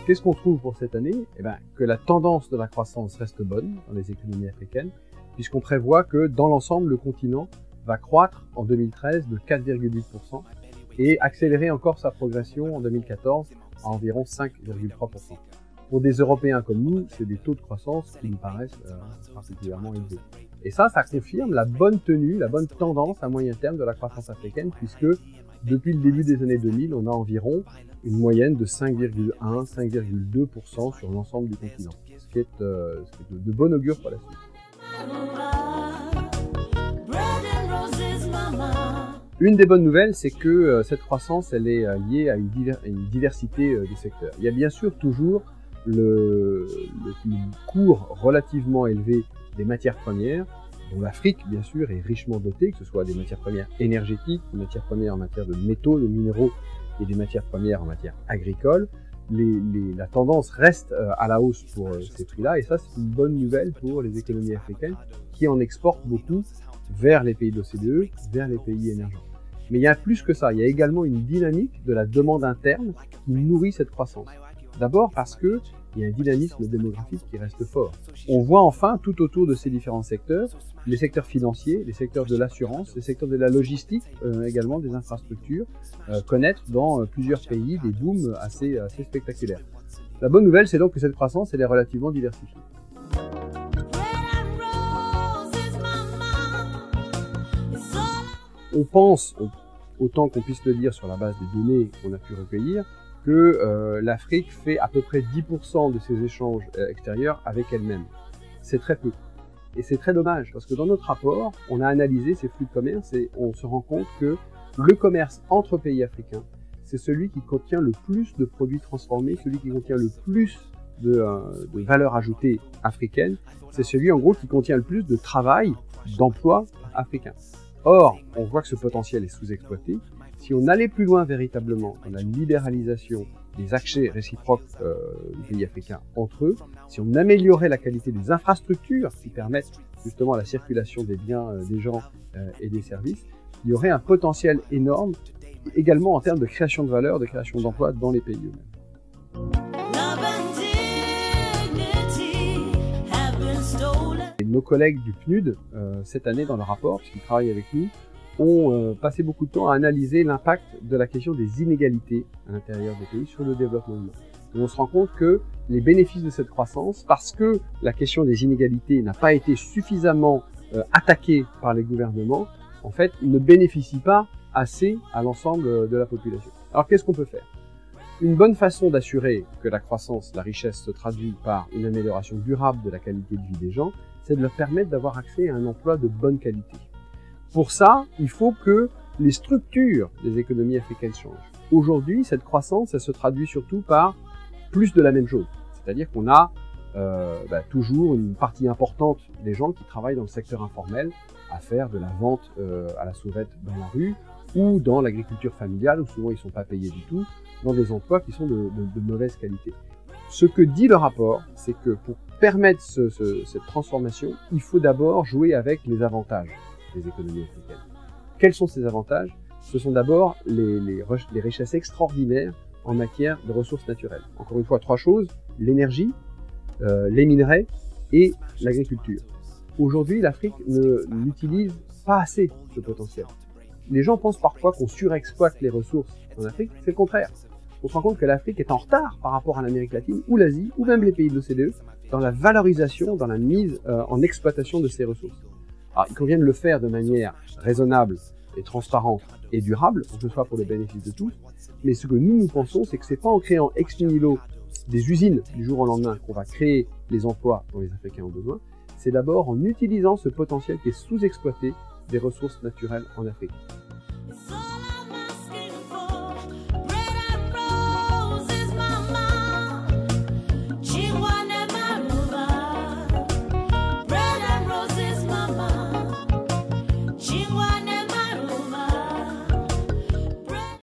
qu'est-ce qu'on trouve pour cette année? Eh bien, que la tendance de la croissance reste bonne dans les économies africaines, puisqu'on prévoit que dans l'ensemble, le continent va croître en 2013 de 4,8% et accélérer encore sa progression en 2014 à environ 5,3%. Pour des Européens comme nous, c'est des taux de croissance qui nous paraissent particulièrement élevés. Et ça confirme la bonne tenue, la bonne tendance à moyen terme de la croissance africaine, puisque depuis le début des années 2000, on a environ une moyenne de 5,1-5,2% sur l'ensemble du continent, ce qui est de bon augure pour la suite. Une des bonnes nouvelles, c'est que cette croissance, elle est liée à une diversité des secteurs. Il y a bien sûr toujours le cours relativement élevé des matières premières, dont l'Afrique, bien sûr, est richement dotée, que ce soit des matières premières énergétiques, des matières premières en matière de métaux, de minéraux et des matières premières en matière agricole. La tendance reste à la hausse pour ces prix-là, et ça, c'est une bonne nouvelle pour les économies africaines qui en exportent beaucoup vers les pays de l'OCDE, vers les pays émergents. Mais il y a plus que ça, il y a également une dynamique de la demande interne qui nourrit cette croissance. D'abord parce qu'il y a un dynamisme démographique qui reste fort. On voit enfin, tout autour de ces différents secteurs, les secteurs financiers, les secteurs de l'assurance, les secteurs de la logistique, également des infrastructures, connaître dans plusieurs pays des booms assez spectaculaires. La bonne nouvelle, c'est donc que cette croissance, elle est relativement diversifiée. On pense, autant qu'on puisse le dire sur la base des données qu'on a pu recueillir, que l'Afrique fait à peu près 10% de ses échanges extérieurs avec elle-même. C'est très peu. Et c'est très dommage, parce que dans notre rapport, on a analysé ces flux de commerce et on se rend compte que le commerce entre pays africains, c'est celui qui contient le plus de produits transformés, celui qui contient le plus de valeur ajoutée africaine, c'est celui en gros qui contient le plus de travail, d'emploi africain. Or, on voit que ce potentiel est sous-exploité. Si on allait plus loin véritablement dans la libéralisation des accès réciproques des pays africains entre eux, si on améliorait la qualité des infrastructures qui permettent justement la circulation des biens, des gens et des services, il y aurait un potentiel énorme, également en termes de création de valeur, de création d'emplois dans les pays eux-mêmes. Nos collègues du PNUD, cette année dans le rapport, puisqu'ils travaillent avec nous, ont passé beaucoup de temps à analyser l'impact de la question des inégalités à l'intérieur des pays sur le développement humain. Et on se rend compte que les bénéfices de cette croissance, parce que la question des inégalités n'a pas été suffisamment attaquée par les gouvernements, en fait, ne bénéficient pas assez à l'ensemble de la population. Alors qu'est-ce qu'on peut faire? Une bonne façon d'assurer que la croissance, la richesse se traduit par une amélioration durable de la qualité de vie des gens, c'est de leur permettre d'avoir accès à un emploi de bonne qualité. Pour ça, il faut que les structures des économies africaines changent. Aujourd'hui, cette croissance, elle se traduit surtout par plus de la même chose. C'est-à-dire qu'on a toujours une partie importante des gens qui travaillent dans le secteur informel à faire de la vente à la sauvette dans la rue ou dans l'agriculture familiale où souvent ils ne sont pas payés du tout, dans des emplois qui sont de mauvaise qualité. Ce que dit le rapport, c'est que pour permettre cette transformation, il faut d'abord jouer avec les avantages des économies africaines. Quels sont ces avantages? Ce sont d'abord les richesses extraordinaires en matière de ressources naturelles. Encore une fois, trois choses: l'énergie, les minerais et l'agriculture. Aujourd'hui, l'Afrique n'utilise pas assez ce potentiel. Les gens pensent parfois qu'on surexploite les ressources en Afrique, c'est le contraire. On se rend compte que l'Afrique est en retard par rapport à l'Amérique latine ou l'Asie ou même les pays de l'OCDE dans la valorisation, dans la mise en exploitation de ces ressources. Alors, il convient de le faire de manière raisonnable et transparente et durable, pour que ce soit pour le bénéfice de tous. Mais ce que nous pensons, c'est que c'est pas en créant ex nihilo des usines du jour au lendemain qu'on va créer les emplois dont les Africains ont besoin. C'est d'abord en utilisant ce potentiel qui est sous-exploité des ressources naturelles en Afrique.